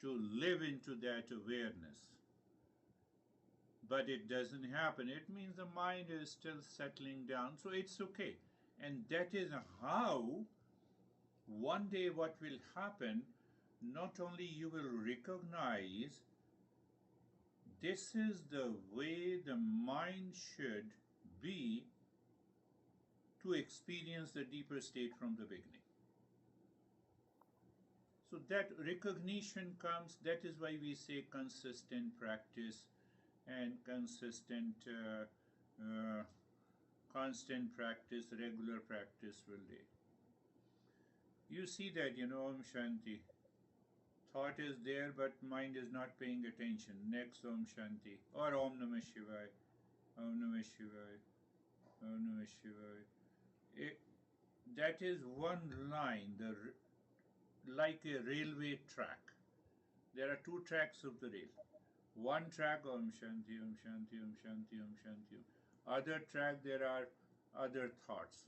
to live into that awareness. But it doesn't happen. It means the mind is still settling down, so it's okay. And that is how one day what will happen, not only you will recognize this is the way the mind should be to experience the deeper state from the beginning. So that recognition comes, that is why we say consistent practice and uh, constant practice, regular practice will do. You see that, Om Shanti. Thought is there, but mind is not paying attention. Next Om Shanti. Or Om Namah Shivaya. Om Namah Shivaya. Om Namah Shivaya. That is one line, like a railway track. There are two tracks of the rail. One track, Om Shanti, Om Shanti, Om Shanti, Om Shanti. Other track, there are other thoughts.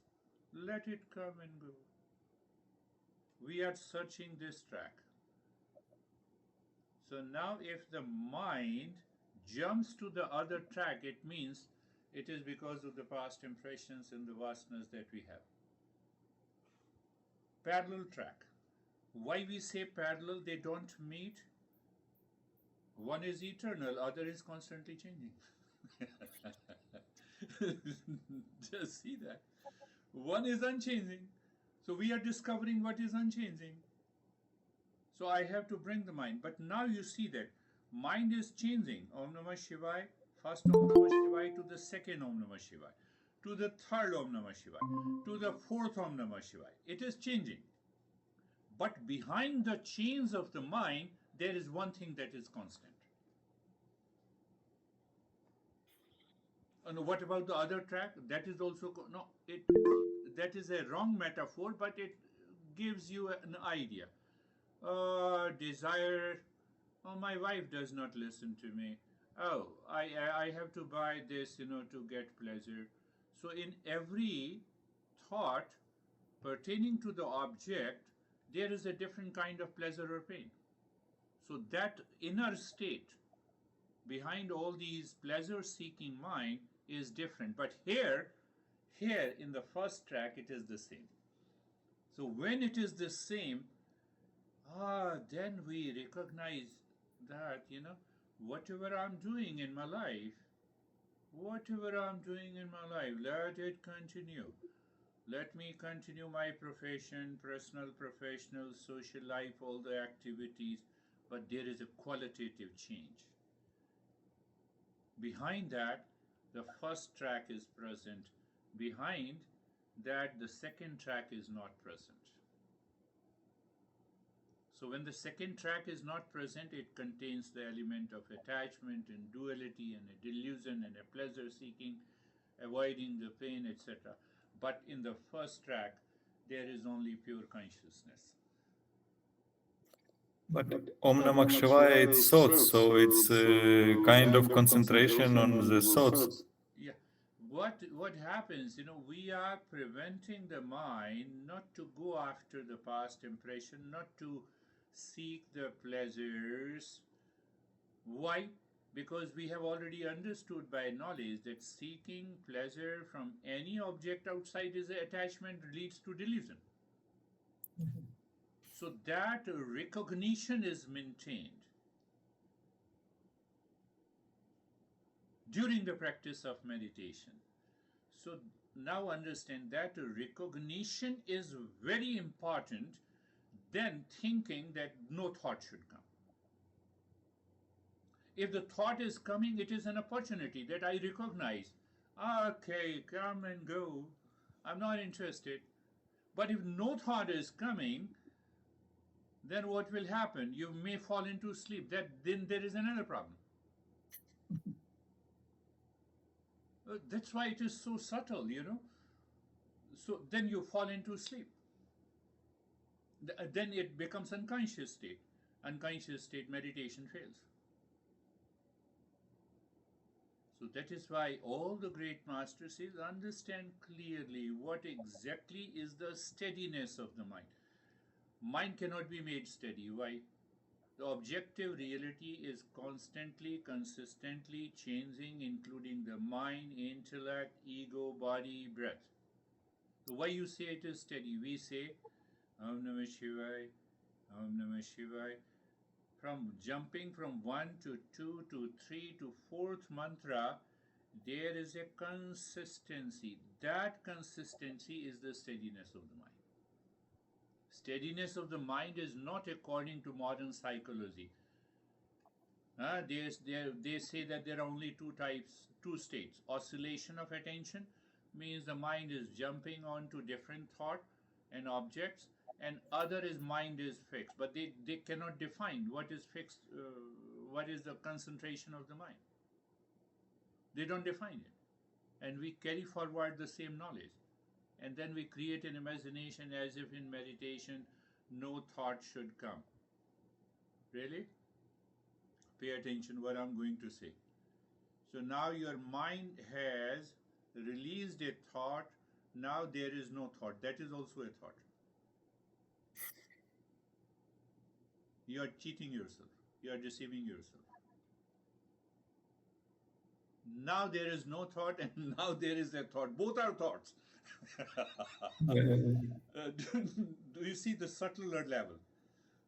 Let it come and go. We are searching this track. So now if the mind jumps to the other track, it means it is because of the past impressions and the vasanas that we have. Parallel track. Why we say parallel? They don't meet. One is eternal, other is constantly changing. Just see that. One is unchanging. So we are discovering what is unchanging. So I have to bring the mind. But now you see that mind is changing. Om Namah Shivaya, first Om Namah Shivaya to the second Om Namah Shivaya, to the third Om Namah Shivaya, to the fourth Om Namah Shivaya. It is changing. But behind the chains of the mind, there is one thing that is constant. And what about the other track? That is also no. That is a wrong metaphor, but it gives you an idea. Desire. Oh, my wife does not listen to me. Oh, I have to buy this, to get pleasure. So in every thought pertaining to the object, there is a different kind of pleasure or pain. So that inner state behind all these pleasure-seeking mind is different. But here in the first track, it is the same. So when it is the same, then we recognize that, whatever I'm doing in my life, let it continue. Let me continue my profession, personal, professional, social life, all the activities, but there is a qualitative change. Behind that, the first track is present. Behind that, the second track is not present. So when the second track is not present, it contains the element of attachment and duality and a delusion and a pleasure seeking, avoiding the pain, etc. But in the first track, there is only pure consciousness. But Om Namah Shivaya, it's thoughts, so it's kind of concentration on the thoughts. Yeah. What happens, we are preventing the mind not to go after the past impression, not to seek the pleasures. Why? Because we have already understood by knowledge that seeking pleasure from any object outside is attachment leads to delusion. So that recognition is maintained during the practice of meditation. So now understand that recognition is very important than thinking that no thought should come. If the thought is coming, it is an opportunity that I recognize. Okay, come and go. I'm not interested. But if no thought is coming, then what will happen? You may fall into sleep. Then there is another problem. That's why it is so subtle, So then you fall into sleep. Then it becomes unconscious state. Unconscious state, meditation fails. So that is why all the great masters say, understand clearly what exactly is the steadiness of the mind. Mind cannot be made steady. Why? The objective reality is constantly, consistently changing, including the mind, intellect, ego, body, breath. The way you say it is steady. We say Om Namah Shivaya, Om Namah Shivaya. From jumping from 1 to 2 to 3 to 4th mantra, there is a consistency. That consistency is the steadiness of the mind. Steadiness of the mind is not according to modern psychology. They say that there are only two types, two states. Oscillation of attention means the mind is jumping on to different thought and objects, and other is mind is fixed. But they cannot define what is fixed, what is the concentration of the mind. They don't define it. And we carry forward the same knowledge. And then we create an imagination as if in meditation no thought should come. Really? Pay attention what I'm going to say. So now your mind has released a thought. Now there is no thought. That is also a thought. You are cheating yourself. You are deceiving yourself. Now there is no thought and now there is a thought. Both are thoughts. Do you see the subtler level?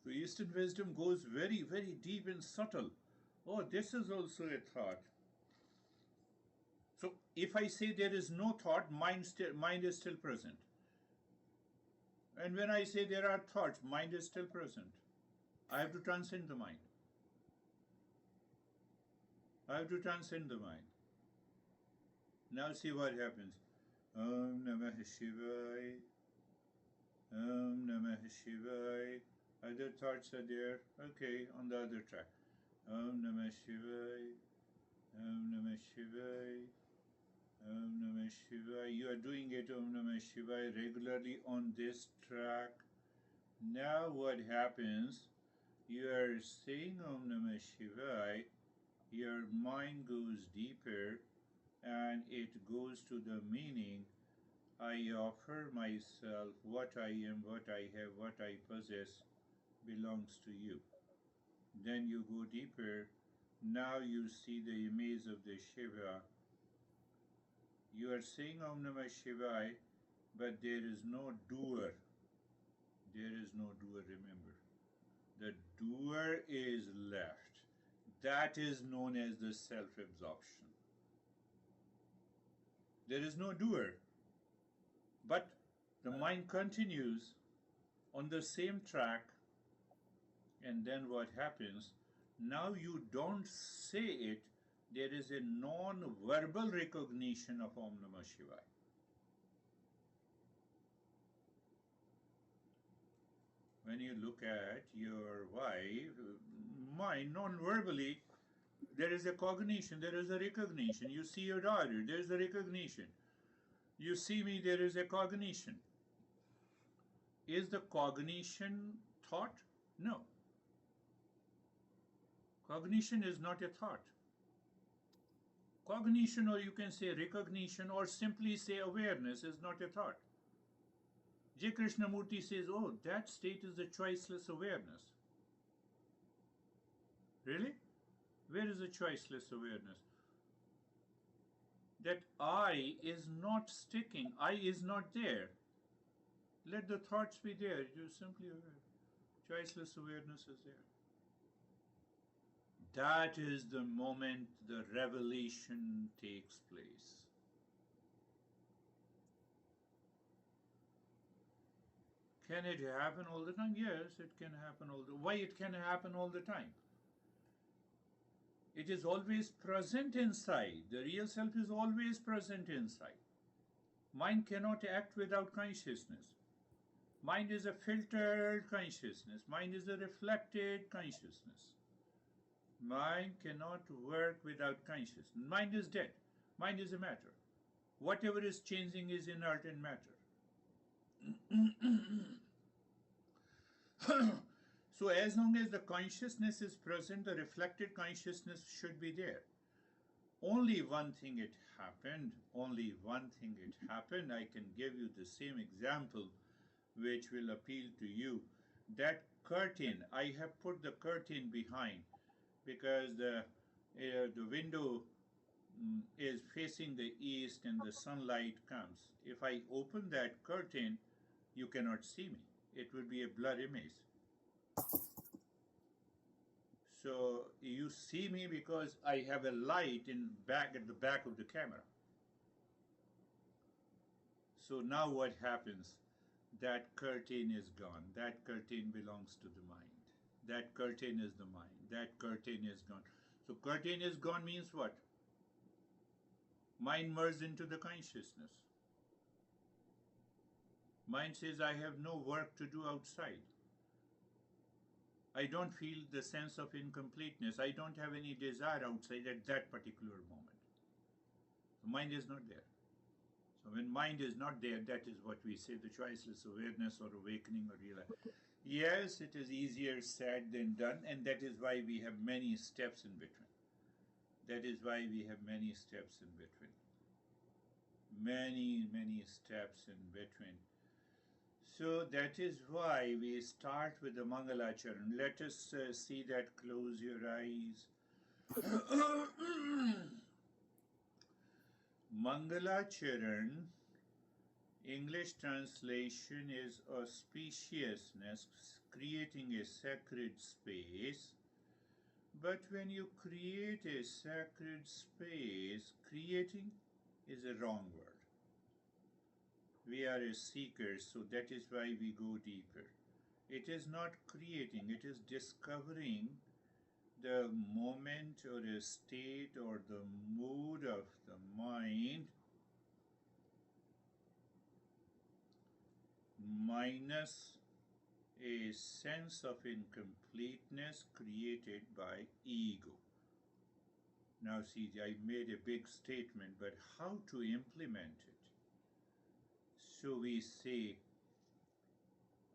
So Eastern wisdom goes very, very deep and subtle. Oh, this is also a thought. So if I say there is no thought, mind is still present. And when I say there are thoughts, mind is still present. I have to transcend the mind. I have to transcend the mind. Now see what happens. Om Namah Shivaya. Om Namah Shivaya. Other thoughts are there. Okay, on the other track. Om Namah Shivaya. Om Namah Shivaya. Om Namah Shivaya. You are doing it, Om Namah Shivaya, regularly on this track. Now what happens? You are saying Om Namah Shivaya, your mind goes deeper and it goes to the meaning, I offer myself, what I am, what I have, what I possess belongs to you. Then you go deeper. Now you see the image of the Shiva. You are saying Om Namah Shivaya, but there is no doer. There is no doer, remember. The doer is left. That is known as the self-absorption. There is no doer. But the mind continues on the same track, and then what happens? Now you don't say it, there is a non-verbal recognition of Om Namah Shivaya. When you look at your wife, mind non-verbally, there is a cognition, there is a recognition. You see your daughter, there is a recognition. You see me, there is a cognition. Is the cognition thought? No. Cognition is not a thought. Cognition, or you can say recognition, or simply say awareness, is not a thought. J. Krishnamurti says, oh, that state is the choiceless awareness. Really? Where is the choiceless awareness? That I is not sticking, I is not there. Let the thoughts be there, you're simply aware. Choiceless awareness is there. That is the moment the revelation takes place. Can it happen all the time? Yes, it can happen all the time. Why it can happen all the time? It is always present inside. The real self is always present inside. Mind cannot act without consciousness. Mind is a filtered consciousness. Mind is a reflected consciousness. Mind cannot work without consciousness. Mind is dead. Mind is a matter. Whatever is changing is inert in matter. So as long as the consciousness is present, the reflected consciousness should be there. Only one thing it happened, I can give you the same example which will appeal to you. That curtain. I have put the curtain behind because the window is facing the east and the sunlight comes. If I open that curtain, you cannot see me. It will be a blur image. So you see me because I have a light in back at the back of the camera. So now what happens? That curtain is gone. That curtain belongs to the mind. That curtain is the mind. That curtain is gone. So curtain is gone means what? Mind merged into the consciousness. Mind says, I have no work to do outside. I don't feel the sense of incompleteness. I don't have any desire outside at that particular moment. The mind is not there. So when mind is not there, that is what we say, the choiceless awareness or awakening or realization. Yes, it is easier said than done, and that is why we have many steps in between. That is why we have many steps in between. Many steps in between. So that is why we start with the Mangalacharan. Let us see that. Close your eyes. Mangalacharan, English translation is auspiciousness, creating a sacred space. But when you create a sacred space, creating is a wrong word. We are a seeker, so that is why we go deeper. It is not creating, it is discovering the moment or a state or the mood of the mind minus a sense of incompleteness created by ego. Now see, I made a big statement, but how to implement it? So we say,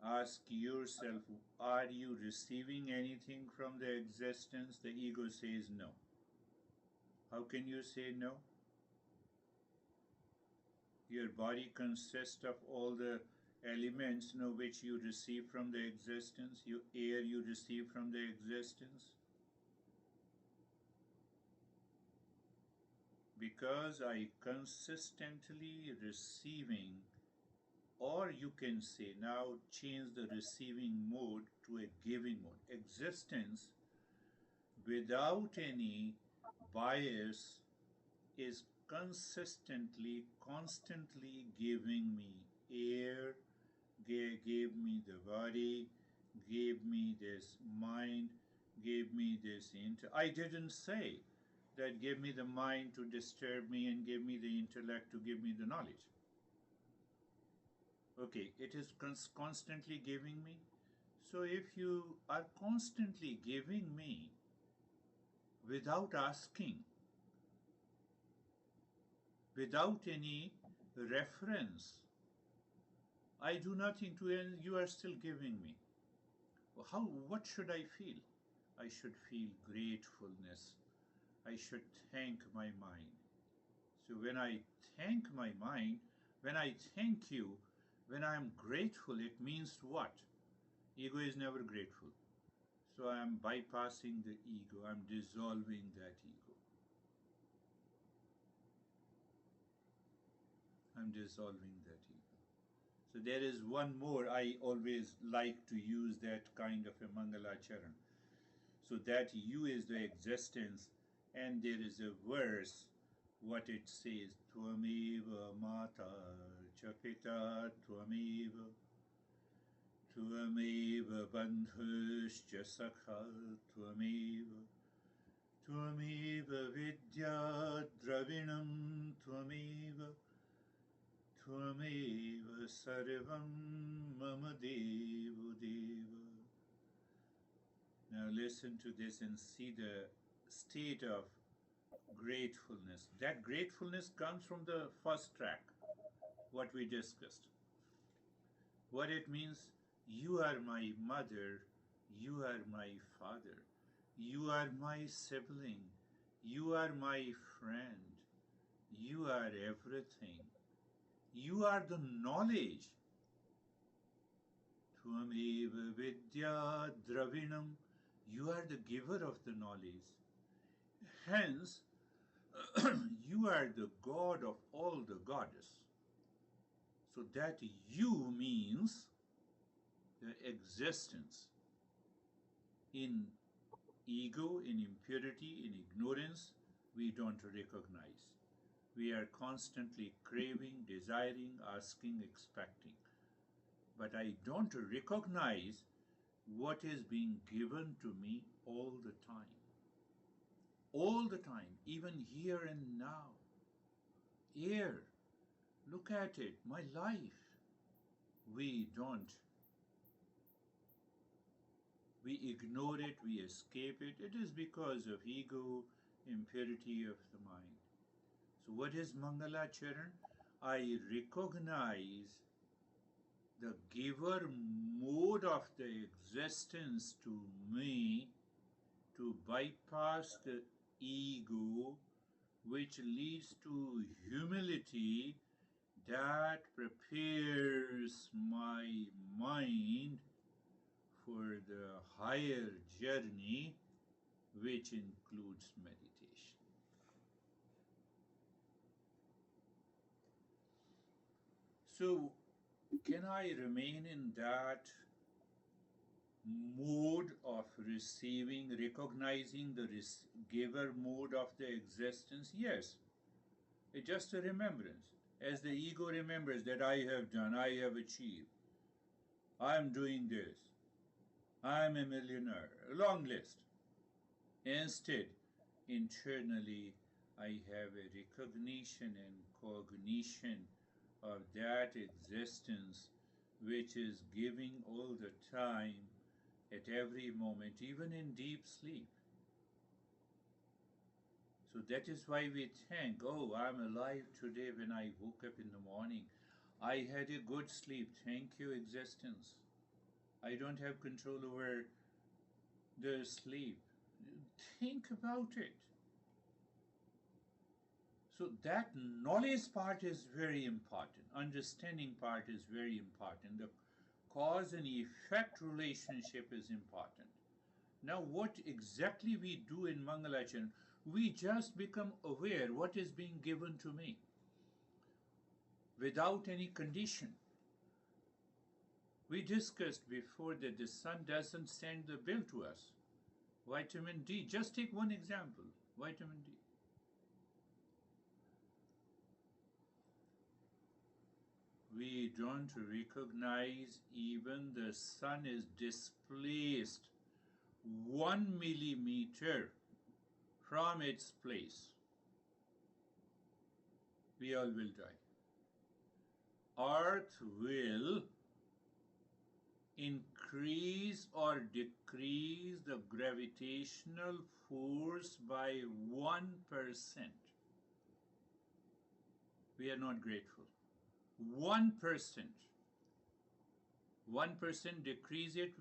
ask yourself, are you receiving anything from the existence? The ego says no. How can you say no? Your body consists of all the elements which you receive from the existence, your air you receive from the existence. Because I consistently receiving, or you can say now change the receiving mode to a giving mode. Existence without any bias is consistently, constantly giving me air, gave me the body, gave me this mind, gave me this I didn't say that gave me the mind to disturb me and gave me the intellect to give me the knowledge. Okay, it is constantly giving me. So if you are constantly giving me without asking, without any reference, I do nothing to end, you are still giving me. What should I feel? I should feel gratefulness. I should thank my mind. So when I thank my mind, when I thank you, when I am grateful, it means what? Ego is never grateful. So I am bypassing the ego. I am dissolving that ego. I am dissolving that ego. So there is one more. I always like to use that kind of a Mangalacharan. So that you is the existence, and there is a verse, what it says, Tvameva Mata Chapita Tvameva Tvameva Bandhuscha Sakha Tvameva Tvameva Vidya Dravinam Tvameva Tvameva Sarvam Mama Devu Deva. Now listen to this and see the state of gratefulness. That gratefulness comes from the first track, what we discussed. What it means, you are my mother, you are my father, you are my sibling, you are my friend, you are everything. You are the knowledge. Tvameva vidya dravinam. You are the giver of the knowledge. Hence, you are the god of all the goddess. So that you means the existence. In ego, in impurity, in ignorance, we don't recognize. We are constantly craving, desiring, asking, expecting. But I don't recognize what is being given to me all the time. All the time, even here and now. Here, look at it, my life. We don't. We ignore it, we escape it. It is because of ego, impurity of the mind. So what is Mangala Charan? I recognize the giver mode of the existence to me to bypass the ego, which leads to humility that prepares my mind for the higher journey, which includes meditation. So, can I remain in that mode of receiving, recognizing the giver mode of the existence? Yes, it's just a remembrance. As the ego remembers that I have done, I have achieved, I am doing this, I am a millionaire, a long list. Instead, internally, I have a recognition and cognition of that existence which is giving all the time, at every moment, even in deep sleep. So that is why we think, oh, I'm alive today when I woke up in the morning. I had a good sleep. Thank you, existence. I don't have control over the sleep. Think about it. So that knowledge part is very important. Understanding part is very important. The cause and effect relationship is important. Now, what exactly we do in Mangalachan, we just become aware what is being given to me without any condition. We discussed before that the sun doesn't send the bill to us. Vitamin D, just take one example, vitamin D. We don't recognize even the sun is displaced 1 millimeter from its place. We all will die. Earth will increase or decrease the gravitational force by 1%. We are not grateful. 1%. 1% decrease it,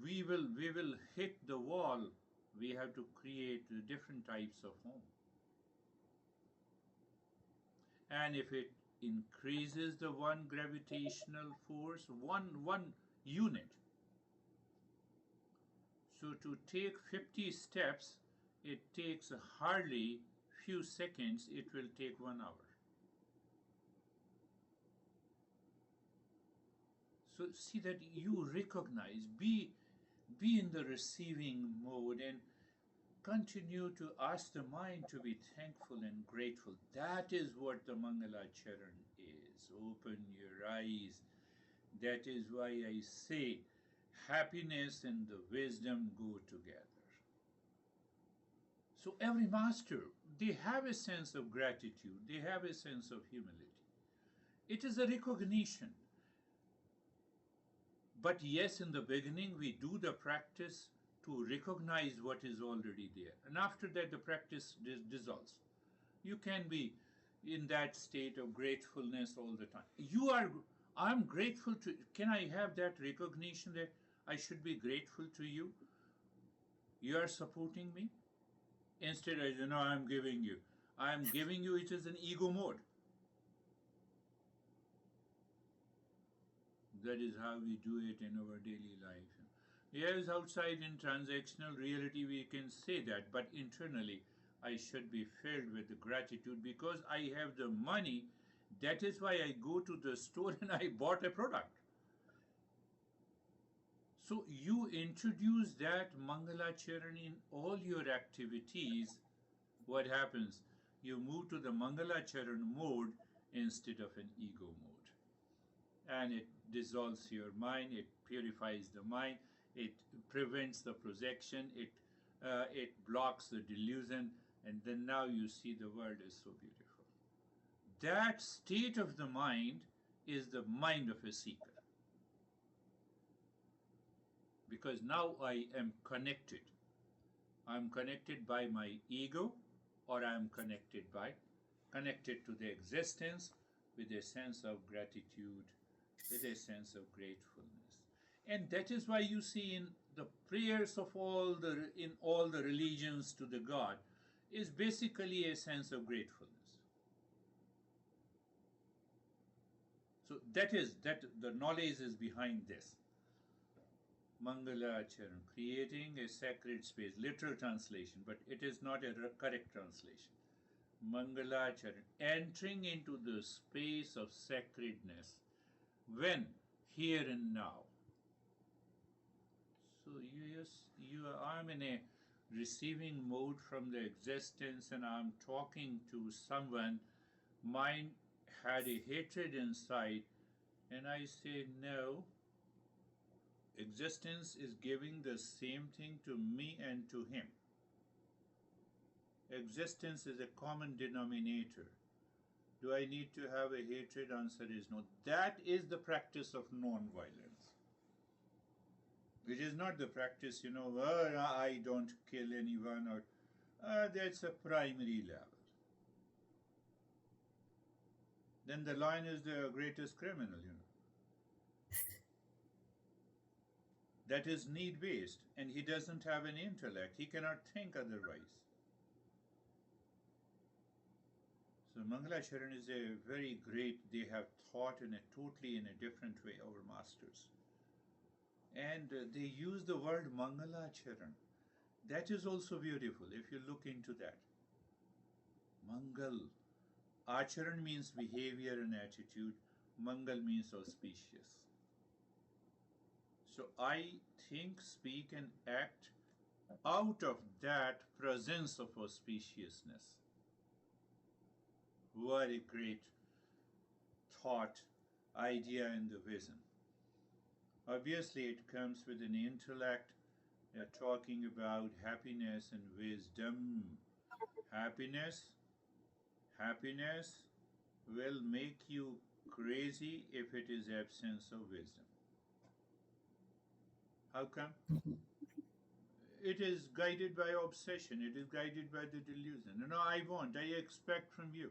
we will hit the wall. We have to create different types of home. And if it increases the one gravitational force, one unit. So to take 50 steps, it takes hardly few seconds, it will take 1 hour. So see that you recognize, be in the receiving mode and continue to ask the mind to be thankful and grateful. That is what the Mangala Charan is. Open your eyes. That is why I say happiness and the wisdom go together. So every master, they have a sense of gratitude. They have a sense of humility. It is a recognition. But yes, in the beginning, we do the practice to recognize what is already there. And after that, the practice dissolves. You can be in that state of gratefulness all the time. I'm grateful to, can I have that recognition that I should be grateful to you? You are supporting me? Instead, I'm giving you. I'm giving you, it is an ego mode. That is how we do it in our daily life. Yes, outside in transactional reality we can say that, but internally I should be filled with gratitude because I have the money. That is why I go to the store and I bought a product. So you introduce that Mangalacharan in all your activities. What happens? You move to the Mangalacharan mode instead of an ego mode. And it dissolves your mind, it purifies the mind, it prevents the projection, it blocks the delusion, and then now you see the world is so beautiful. That state of the mind is the mind of a seeker. Because now I am connected. I'm connected by my ego, or I'm connected to the existence with a sense of gratitude, with a sense of gratefulness. And that is why you see in the prayers of in all the religions to the God is basically a sense of gratefulness. So that the knowledge is behind this. Mangalacharan, creating a sacred space, literal translation, but it is not a correct translation. Mangalacharan, entering into the space of sacredness. When? Here and now. So I'm in a receiving mode from the existence and I'm talking to someone. Mine had a hatred inside, and I say, no, existence is giving the same thing to me and to him. Existence is a common denominator. Do I need to have a hatred? Answer is no. That is the practice of non-violence. It is not the practice, I don't kill anyone, or that's a primary level. Then the lion is the greatest criminal, That is need-based, and he doesn't have an intellect. He cannot think otherwise. So Mangalacharan is a very great, they have taught in a totally in a different way, our masters. And they use the word Mangalacharan. That is also beautiful if you look into that. Mangal. Acharan means behavior and attitude. Mangal means auspicious. So I think, speak, and act out of that presence of auspiciousness. What a great thought, idea, and the vision. Obviously, it comes with an intellect talking about happiness and wisdom. Happiness will make you crazy if it is absence of wisdom. How come? It is guided by obsession. It is guided by the delusion. No, I expect from you.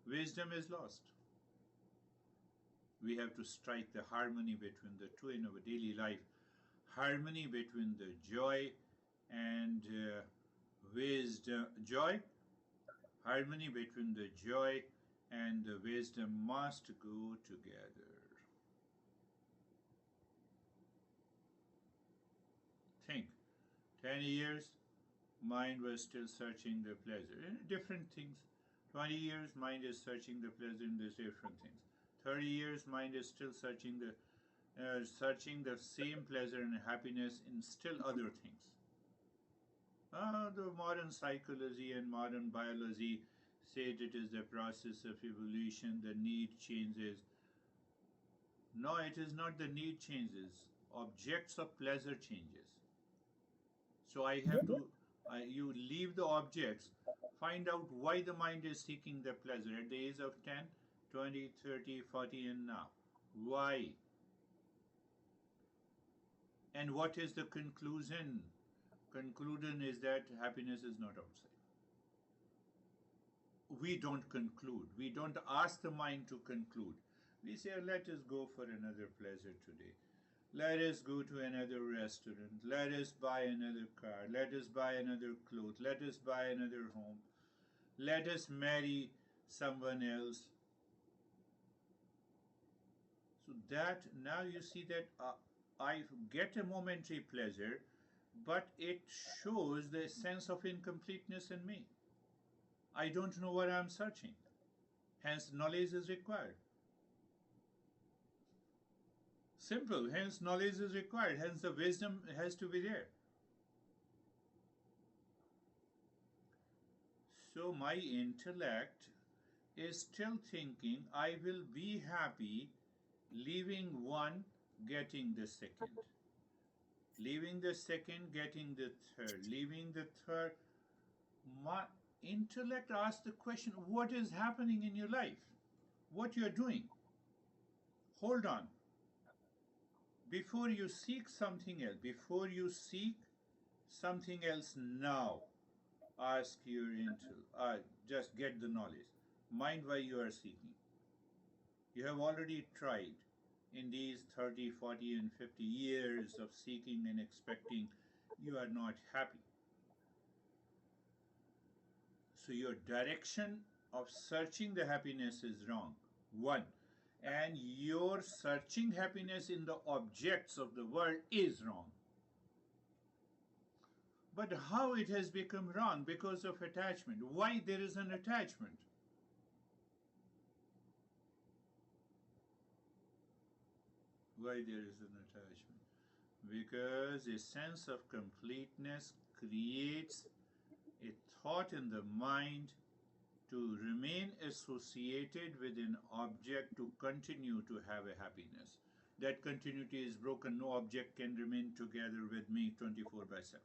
Wisdom is lost. We have to strike the harmony between the two in our daily life. Harmony between the joy and wisdom. Harmony between the joy and the wisdom must go together. Think. 10 years, mind was still searching the pleasure in different things. 20 years, mind is searching the pleasure in these different things. 30 years, mind is still searching the same pleasure and happiness in still other things. The modern psychology and modern biology said it is the process of evolution, the need changes. No, it is not the need changes. Objects of pleasure changes. So I have to, you leave the objects, find out why the mind is seeking the pleasure at the age of 10, 20, 30, 40, and now. Why? And what is the conclusion? Conclusion is that happiness is not outside. We don't conclude. We don't ask the mind to conclude. We say, let us go for another pleasure today. Let us go to another restaurant. Let us buy another car. Let us buy another clothes. Let us buy another home. Let us marry someone else. So So that now you see that I get a momentary pleasure, but it shows the sense of incompleteness in me. I don't know what I'm searching. Hence, knowledge is required. Simple. Hence, knowledge is required. Hence, the wisdom has to be there. So, my intellect is still thinking I will be happy leaving one, getting the second. Leaving the second, getting the third. Leaving the third. My intellect asks the question, what is happening in your life? What you are doing? Hold on. Before you seek something else, before you seek something else now, ask your intellect. Just get the knowledge. Mind why you are seeking. You have already tried in these 30, 40, and 50 years of seeking and expecting, you are not happy. So your direction of searching the happiness is wrong. One. And your searching happiness in the objects of the world is wrong. But how it has become wrong? Because of attachment. Why there is an attachment? Why there is an attachment? Because a sense of completeness creates a thought in the mind to remain associated with an object to continue to have a happiness. That continuity is broken. No object can remain together with me 24/7.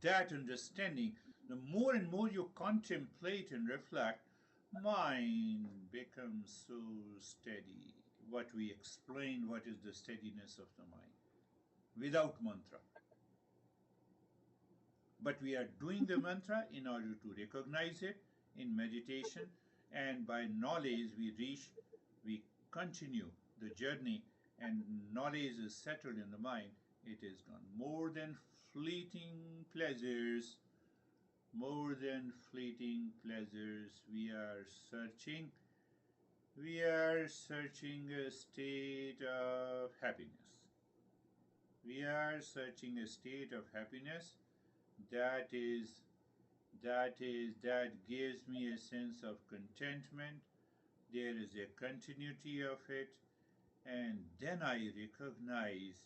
That understanding, the more and more you contemplate and reflect, mind becomes so steady. What we explain, what is the steadiness of the mind? Without mantra. But we are doing the mantra in order to recognize it in meditation, and by knowledge we continue the journey, and knowledge is settled in the mind. It is gone. More than fleeting pleasures, more than fleeting pleasures, we are searching a state of happiness. We are searching a state of happiness that is that gives me a sense of contentment. There is a continuity of it, and then I recognize,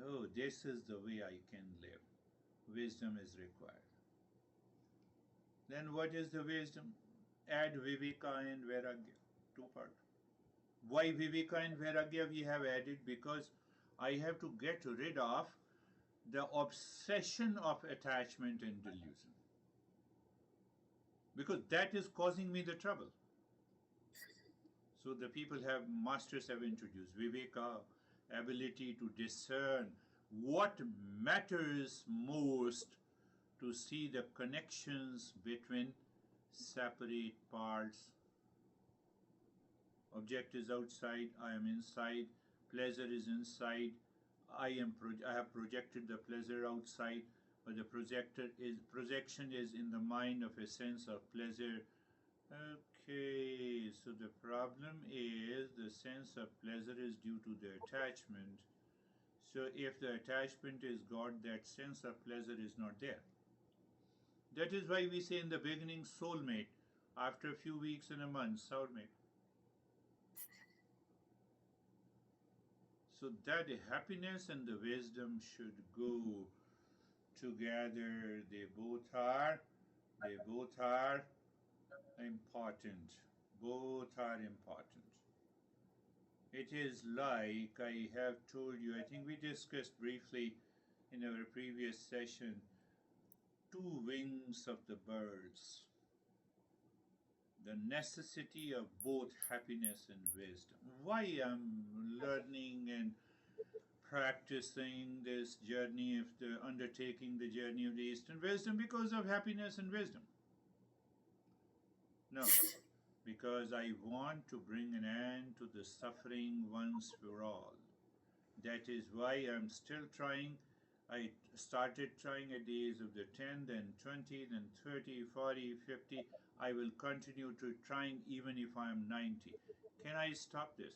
oh, this is the way I can live. Wisdom is required. Then what is the wisdom? Add viveka and vairagya, two part. Why viveka and vairagya we have added? Because I have to get rid of the obsession of attachment and delusion, because that is causing me the trouble. So the masters have introduced viveka, ability to discern what matters most, to see the connections between separate parts. Object is outside, I am inside, pleasure is inside, I have projected the pleasure outside, but the projection is in the mind of a sense of pleasure. Okay, so the problem is the sense of pleasure is due to the attachment. So if the attachment is God, that sense of pleasure is not there. That is why we say in the beginning, soulmate. After a few weeks and a month, soulmate. So that the happiness and the wisdom should go together. They both are important. Both are important. It is like I have told you, I think we discussed briefly in our previous session, two wings of the birds. The necessity of both happiness and wisdom. Why I'm learning and practicing this journey of undertaking the journey of the Eastern wisdom? Because of happiness and wisdom. No, because I want to bring an end to the suffering once for all. That is why I'm still trying. I started trying at the age of the 10, then 20, then 30, 40, 50. I will continue to trying even if I am 90. Can I stop this?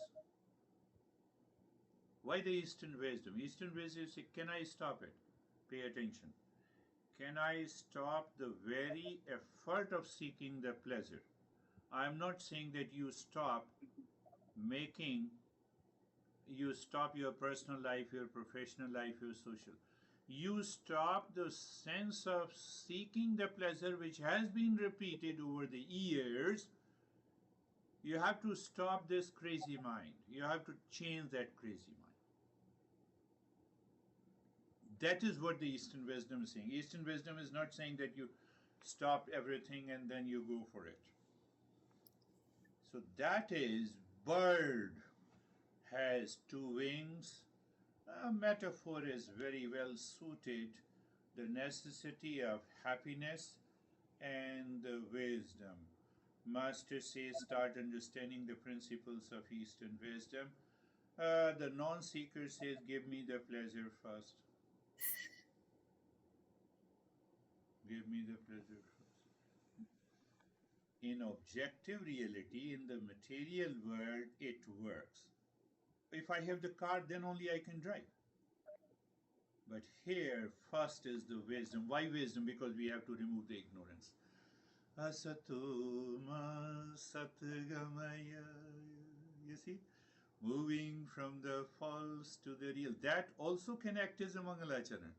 Why the Eastern wisdom? Eastern wisdom says, can I stop it? Pay attention. Can I stop the very effort of seeking the pleasure? I am not saying that making, you stop your personal life, your professional life, your social. You stop the sense of seeking the pleasure which has been repeated over the years. You have to stop this crazy mind. You have to change that crazy mind. That is what the Eastern wisdom is saying. Eastern wisdom is not saying that you stop everything and then you go for it. So that is bird has two wings. A metaphor is very well suited. The necessity of happiness and the wisdom. Master says, start understanding the principles of Eastern wisdom. The non-seeker says, give me the pleasure first. Give me the pleasure first. In objective reality, in the material world, it works. If I have the car, then only I can drive. But here, first is the wisdom. Why wisdom? Because we have to remove the ignorance. Asatoma satgamaya. You see? Moving from the false to the real. That also can act as a Mangalacharan.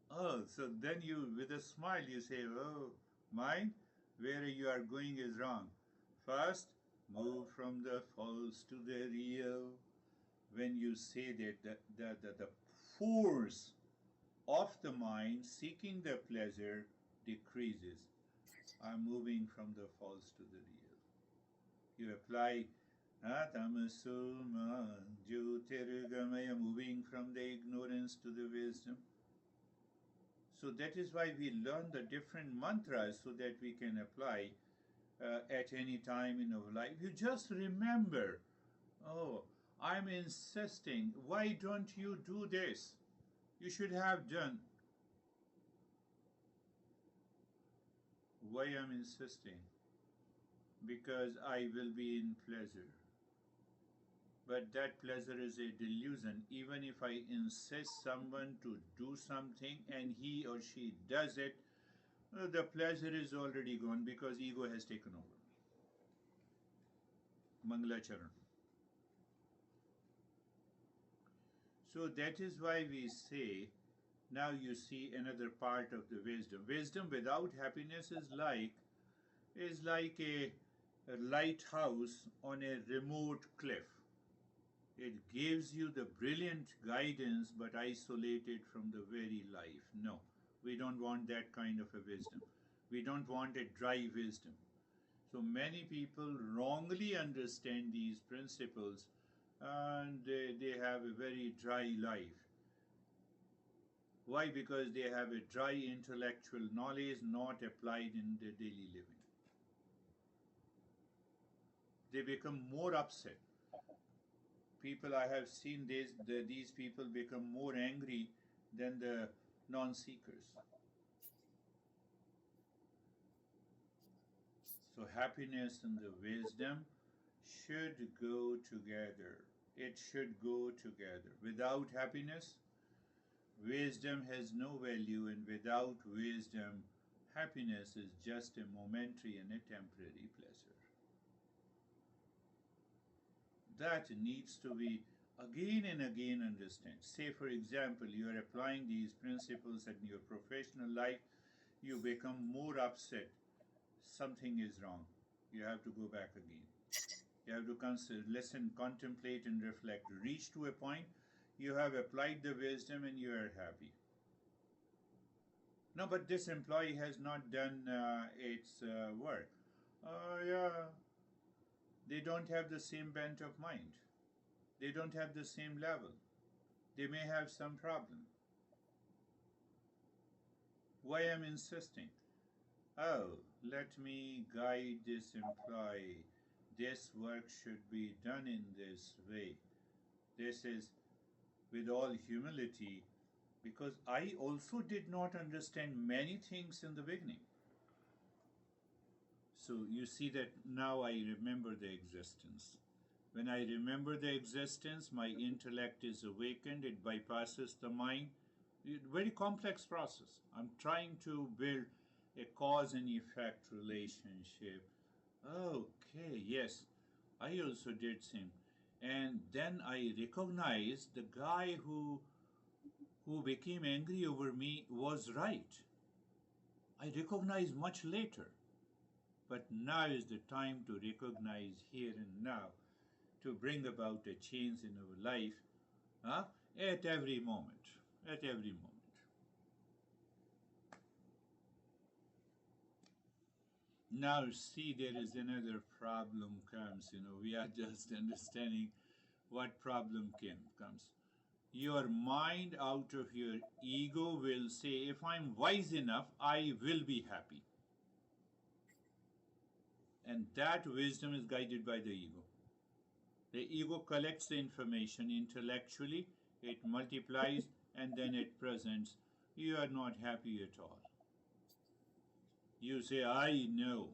Oh, so then you, with a smile, you say, oh, mind, where you are going is wrong. First, move from the false to the real. When you say that, the force of the mind seeking the pleasure decreases. I'm moving from the false to the real. You apply Atamasuma Jyotirgamaya, moving from the ignorance to the wisdom. So that is why we learn the different mantras so that we can apply at any time in our life. You just remember, oh, I'm insisting, why don't you do this? You should have done. Why I'm insisting? Because I will be in pleasure. But that pleasure is a delusion. Even if I insist someone to do something and he or she does it, the pleasure is already gone because ego has taken over me. Mangalacharan. So that is why we say, now you see another part of the wisdom. Wisdom without happiness is like a lighthouse on a remote cliff. It gives you the brilliant guidance but isolated from the very life. No, we don't want that kind of a wisdom. We don't want a dry wisdom. So many people wrongly understand these principles and they have a very dry life. Why? Because they have a dry intellectual knowledge not applied in their daily living. They become more upset. People I have seen these people become more angry than the non-seekers. So happiness and the wisdom should go together. It should go together. Without happiness, wisdom has no value, and without wisdom, happiness is just a momentary and a temporary pleasure. That needs to be again and again understood. Say, for example, you are applying these principles in your professional life, you become more upset. Something is wrong. You have to go back again. You have to consider, listen, contemplate, and reflect. Reach to a point, you have applied the wisdom and you are happy. No, but this employee has not done its work. Yeah, they don't have the same bent of mind. They don't have the same level. They may have some problem. Why I'm insisting? Oh, let me guide this employee. This work should be done in this way. This is, with all humility, because I also did not understand many things in the beginning. So you see that now I remember the existence. When I remember the existence, my intellect is awakened, it bypasses the mind. Very complex process. I'm trying to build a cause and effect relationship. Okay, yes, I also did same. And then I recognized the guy who became angry over me was right. I recognized much later. But now is the time to recognize here and now to bring about a change in our life, huh? At every moment. At every moment. Now see, there is another problem comes, we are just understanding what problem comes. Your mind out of your ego will say, if I'm wise enough, I will be happy. And that wisdom is guided by the ego. The ego collects the information intellectually, it multiplies, and then it presents. You are not happy at all. You say, I know.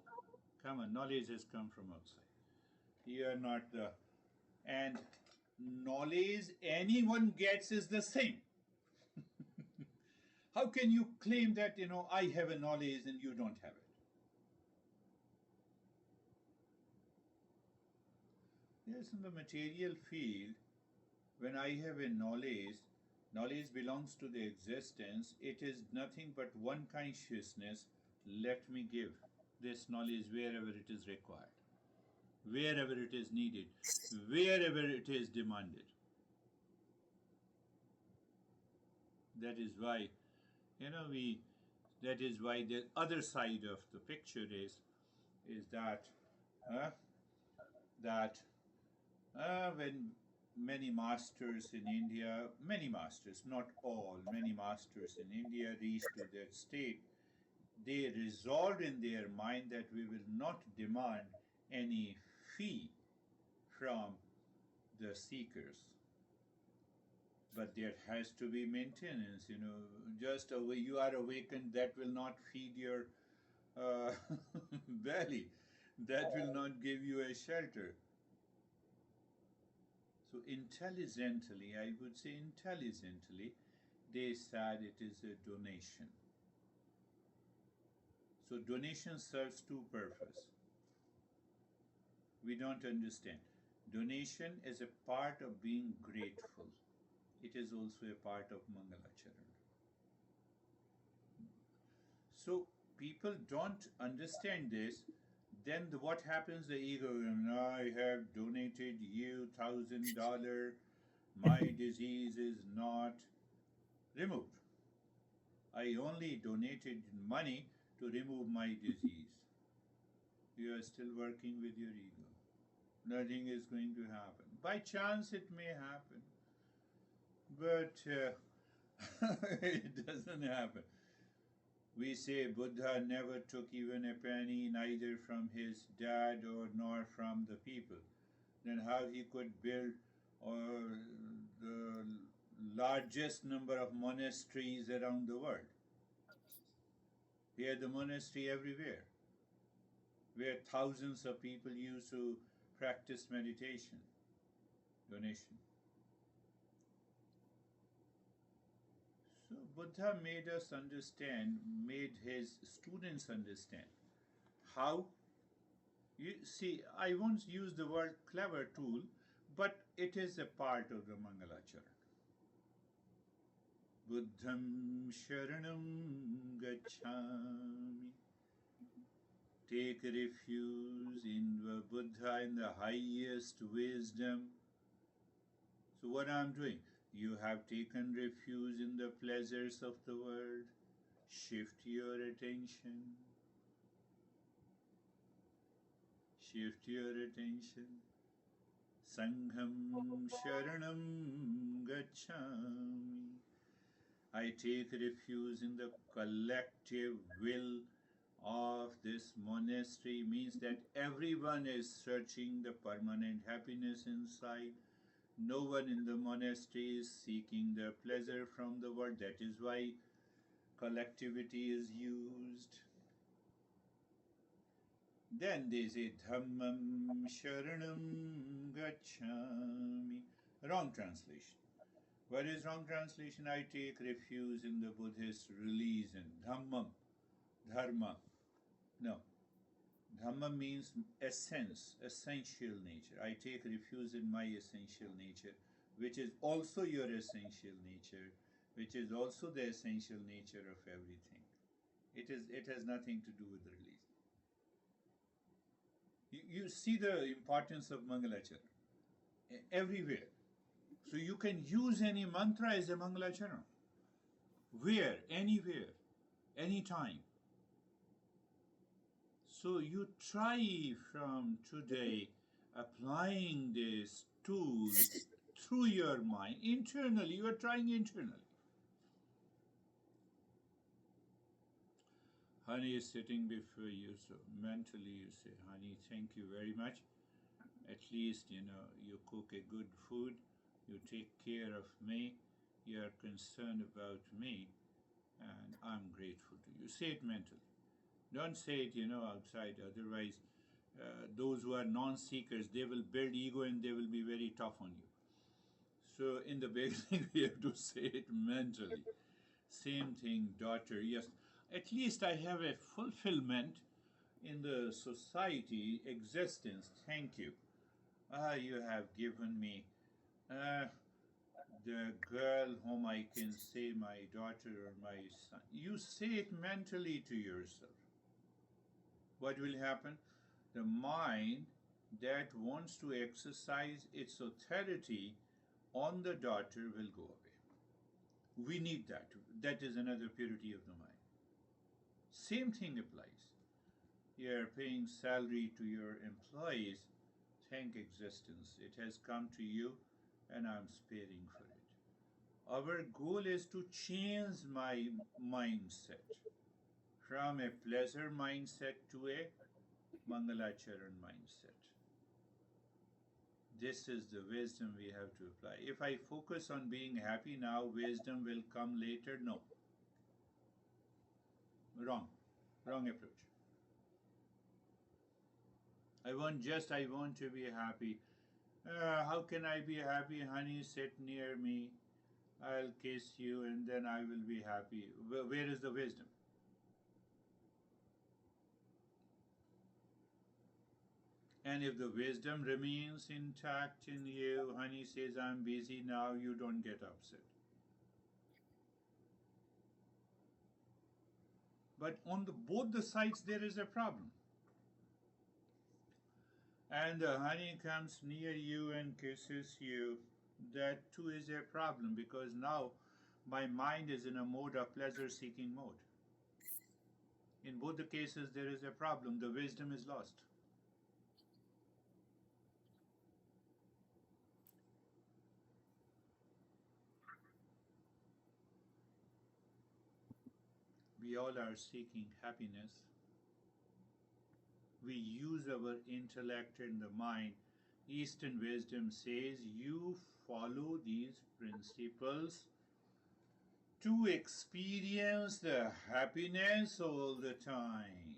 Come on, knowledge has come from outside. You are not the. And knowledge anyone gets is the same. How can you claim that, I have a knowledge and you don't have it? Yes, in the material field, when I have a knowledge belongs to the existence. It is nothing but one consciousness. Let me give this knowledge wherever it is required, wherever it is needed, wherever it is demanded. That is why, that is why the other side of the picture is that, uh, that when many masters in India, many masters, not all, many masters in India reached to that state, they resolved in their mind that we will not demand any fee from the seekers. But there has to be maintenance, just you are awakened, that will not feed your belly, that will not give you a shelter. So intelligently, I would say intelligently, they said it is a donation. So donation serves two purposes. We don't understand. Donation is a part of being grateful. It is also a part of Mangalacharan. So people don't understand this. Then what happens? The ego, I have donated you $1,000. My disease is not removed. I only donated money to remove my disease. You are still working with your ego. Nothing is going to happen. By chance, it may happen, but it doesn't happen. We say Buddha never took even a penny, neither from his dad or nor from the people. Then how he could build the largest number of monasteries around the world? He had the monastery everywhere, where thousands of people used to practice meditation. Donation. So Buddha made us understand, made his students understand how. You see, I won't use the word clever tool, but it is a part of the Mangalacharan. Buddham Sharanam Gacchami. Take refuge in the Buddha, in the highest wisdom. So what I'm doing? You have taken refuge in the pleasures of the world. Shift your attention. Shift your attention. Sangham Sharanam Gacchami. I take refuge in the collective will of this monastery. Means that everyone is searching the permanent happiness inside. No one in the monastery is seeking the pleasure from the world. That is why collectivity is used. Then they say Dhammam Sharanam Gacchami. Wrong translation. What is wrong translation? I take refuge in the Buddhist religion. Dhammam, Dharma. No. Dhamma means essence, essential nature. I take refuge in my essential nature, which is also your essential nature, which is also the essential nature of everything. It has nothing to do with religion. You see the importance of Mangalachara everywhere. So you can use any mantra as a Mangalachara. Where, anywhere, anytime. So you try from today applying this tool through your mind internally. You are trying internally. Honey is sitting before you, so mentally you say, Honey, thank you very much. At least, you cook a good food, you take care of me, you are concerned about me, and I'm grateful to you. Say it mentally. Don't say it, outside. Otherwise, those who are non-seekers, they will build ego and they will be very tough on you. So in the beginning, we have to say it mentally. Same thing, daughter. Yes, at least I have a fulfillment in the society existence. Thank you. You have given me uh, the girl whom I can say my daughter or my son. You say it mentally to yourself. What will happen? The mind that wants to exercise its authority on the daughter will go away. We need that. That is another purity of the mind. Same thing applies. You are paying salary to your employees. Thank existence. It has come to you and I'm sparing for it. Our goal is to change my mindset from a pleasure mindset to a Mangalacharan mindset. This is the wisdom we have to apply. If I focus on being happy now, wisdom will come later. No. Wrong. Wrong approach. I want to be happy. How can I be happy? Honey, sit near me. I'll kiss you and then I will be happy. Where is the wisdom? And if the wisdom remains intact in you, honey says, I'm busy now, you don't get upset. But on both the sides, there is a problem. And the honey comes near you and kisses you. That too is a problem because now my mind is in a mode of pleasure seeking mode. In both the cases, there is a problem. The wisdom is lost. We all are seeking happiness. We use our intellect and the mind. Eastern wisdom says you follow these principles to experience the happiness all the time.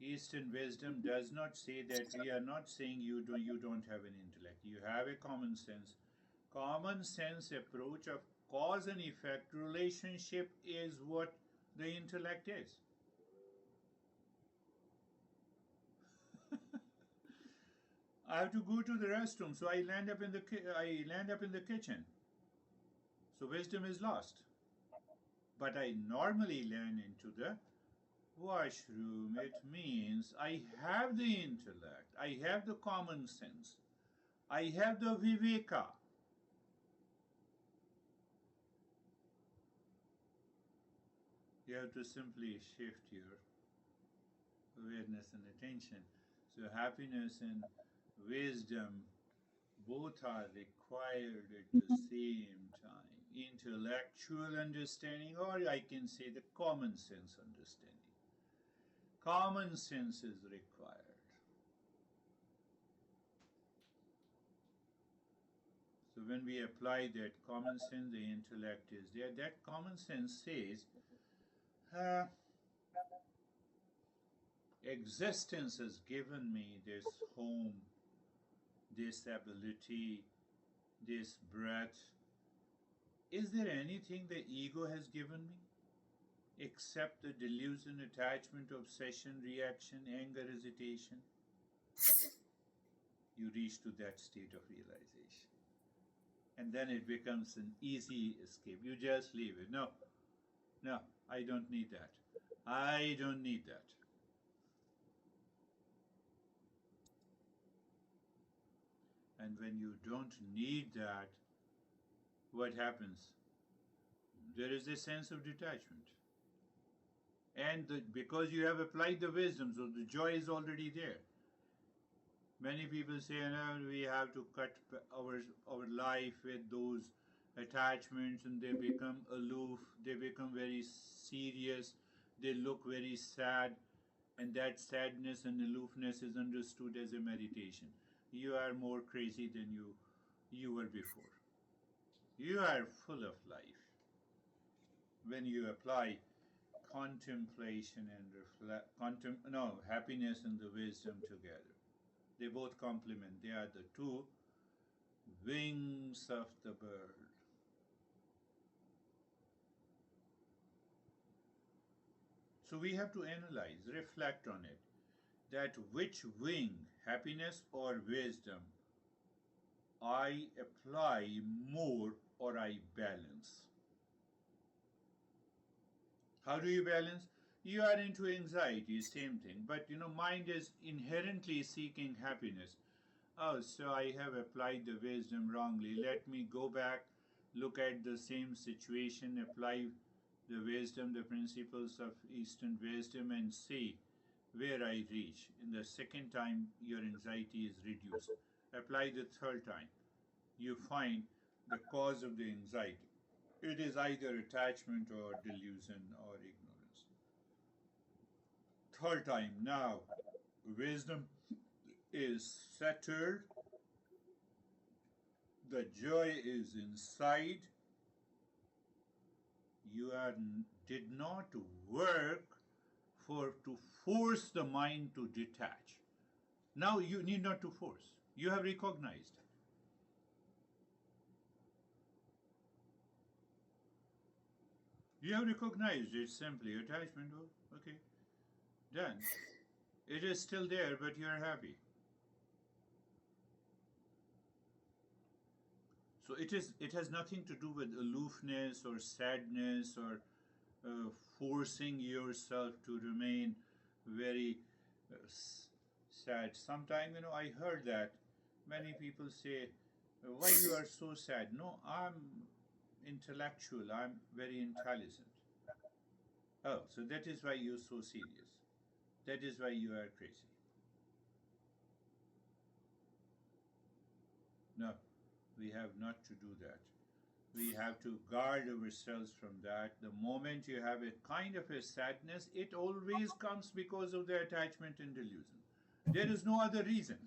Eastern wisdom does not say that. We are not saying you don't have an intellect. You have a common sense. Common sense approach of cause and effect relationship is what the intellect is. I have to go to the restroom, so I land up in the kitchen. So wisdom is lost. But I normally land into the washroom. It means I have the intellect, I have the common sense, I have the viveka. You have to simply shift your awareness and attention. So happiness and wisdom both are required at the same time. Intellectual understanding, or I can say the common sense understanding. Common sense is required. when we apply that common sense, the intellect is there. That common sense says, uh, existence has given me this home, this ability, this breath. Is there anything the ego has given me except the delusion, attachment, obsession, reaction, anger, hesitation? You reach to that state of realization. And then it becomes an easy escape. You just leave it. No, no, I don't need that. I don't need that. And when you don't need that, what happens? There is a sense of detachment. And because you have applied the wisdom, so the joy is already there. Many people say, no, we have to cut our life with those attachments, and they become aloof, they become very serious, they look very sad, and that sadness and aloofness is understood as a meditation. You are more crazy than you were before. You are full of life when you apply contemplation and happiness and the wisdom together. They both complement. They are the two wings of the bird. So we have to analyze, reflect on it, that which wing, happiness or wisdom, I apply more or I balance. How do you balance? You are into anxiety, same thing. But mind is inherently seeking happiness. Oh, so I have applied the wisdom wrongly. Let me go back, look at the same situation, apply the wisdom, the principles of Eastern wisdom, and see where I reach. In the second time, your anxiety is reduced. Apply the third time. You find the cause of the anxiety. It is either attachment or delusion or ignorance. Third time, now wisdom is settled, the joy is inside. You did not work to force the mind to detach. Now you need not to force. You have recognized it. You have recognized it simply. Attachment, oh, okay, done. It is still there, but you are happy. So it has nothing to do with aloofness or sadness or forcing yourself to remain very sad. Sometimes I heard that many people say, "Why you are so sad?" No, I'm intellectual. I'm very intelligent. Oh, so that is why you're so serious. That is why you are crazy. No, we have not to do that. We have to guard ourselves from that. The moment you have a kind of a sadness, it always comes because of the attachment and delusion. There is no other reason.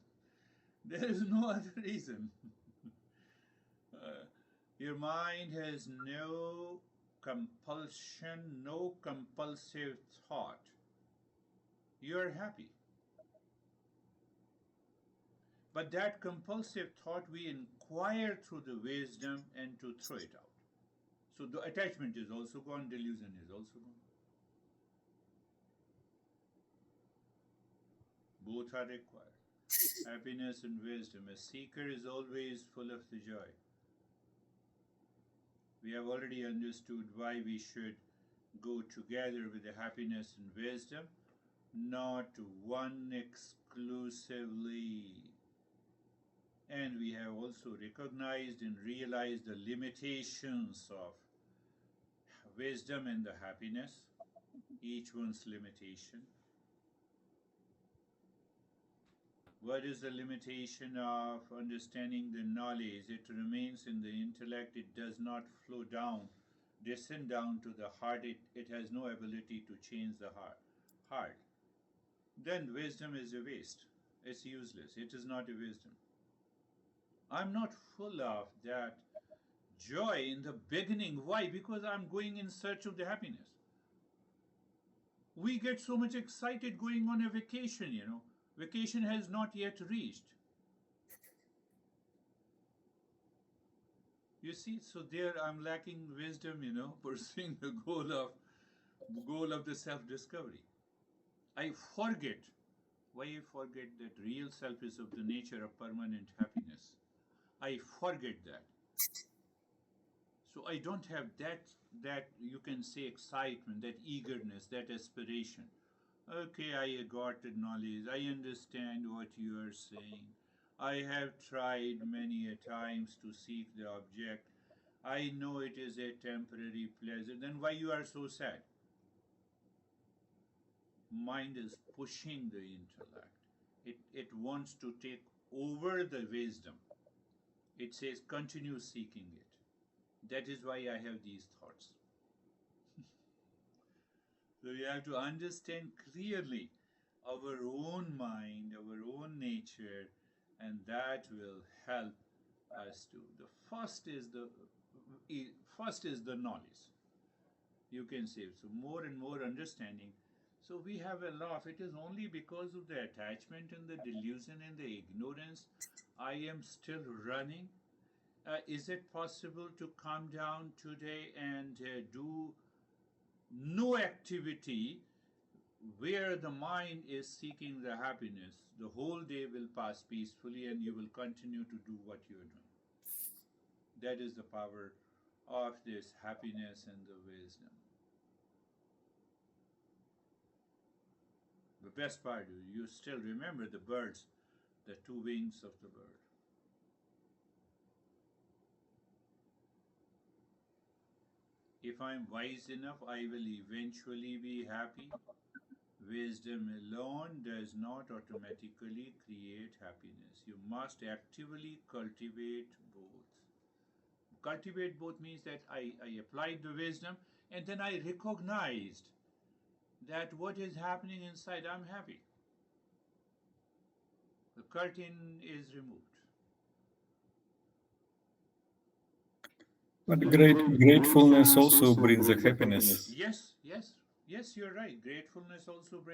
There is no other reason. Uh, your mind has no compulsion, no compulsive thought. You are happy. But that compulsive thought we inquire through the wisdom and to throw it out. So the attachment is also gone, delusion is also gone. Both are required. Happiness and wisdom. A seeker is always full of the joy. We have already understood why we should go together with the happiness and wisdom, not one exclusively. And we have also recognized and realized the limitations of wisdom and the happiness, each one's limitation. What is the limitation of understanding the knowledge? It remains in the intellect, it does not flow down, descend down to the heart, it has no ability to change the heart. Then wisdom is a waste. It's useless. It is not a wisdom. I'm not full of that joy in the beginning. Why? Because I'm going in search of the happiness. We get so much excited going on a vacation. Vacation has not yet reached. You see, so there I'm lacking wisdom, pursuing the goal of the self-discovery. I forget. Why I forget that real self is of the nature of permanent happiness. I forget that. So I don't have that you can say excitement, that eagerness, that aspiration. Okay, I got the knowledge. I understand what you are saying. I have tried many a times to seek the object. I know it is a temporary pleasure. Then why you are so sad? Mind is pushing the intellect. It wants to take over the wisdom. It says continue seeking it. That is why I have these thoughts. So we have to understand clearly our own mind, our own nature, and that will help us to. The first is the knowledge. You can say so more and more understanding. So we have a laugh. It is only because of the attachment and the delusion and the ignorance I am still running. Is it possible to come down today and do no activity where the mind is seeking the happiness? The whole day will pass peacefully and you will continue to do what you are doing. That is the power of this happiness and the wisdom. The best part is you still remember the birds, the two wings of the bird. If I am wise enough, I will eventually be happy. Wisdom alone does not automatically create happiness. You must actively cultivate both. Cultivate both means that I applied the wisdom and then I recognized that what is happening inside, I'm happy. The curtain is removed. But gratefulness also brings a happiness. Yes, yes, yes, you're right. Gratefulness also brings